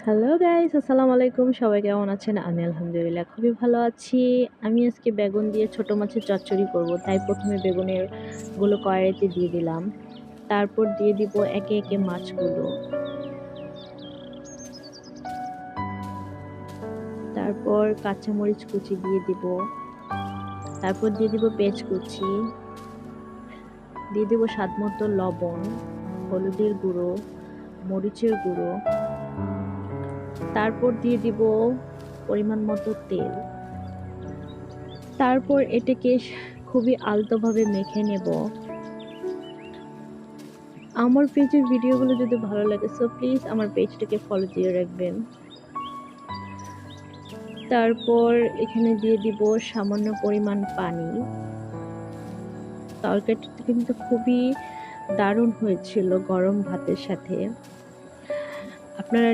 Hello guys, আসসালামু আলাইকুম। সবাই কেমন আছেন? আমি আলহামদুলিল্লাহ খুবই ভালো আছি। আমি আজকে বেগুন দিয়ে ছোট মাছের চচ্চড়ি করব। তাই ১ম এ বেগুনের গুলো কড়াইতে দিয়ে দিলাম। তারপর দিয়ে দিব একে, একে মাছগুলো। তারপর কাঁচামরিচ কুচি দিয়ে দিব। তারপর দিয়ে দিব পেঁয়াজ কুচি। দিয়ে দিব স্বাদমতো লবণ, হলুদের গুঁড়ো, মরিচের গুঁড়ো। তারপর দিয়ে দিব পরিমাণ মতো তেল। তারপর এটাকে খুবই আলতোভাবে মেখে নেব। আমার পেজের ভিডিওগুলো যদি ভালো লাগে সো প্লিজ আমার পেজটাকে ফলো দিয়ে রাখবেন। তারপর এখানে দিয়ে দিব সামান্য পরিমাণ পানি। তরকারিটা কিন্তু খুবই দারুণ হয়েছিল গরম ভাতের সাথে। আপনারা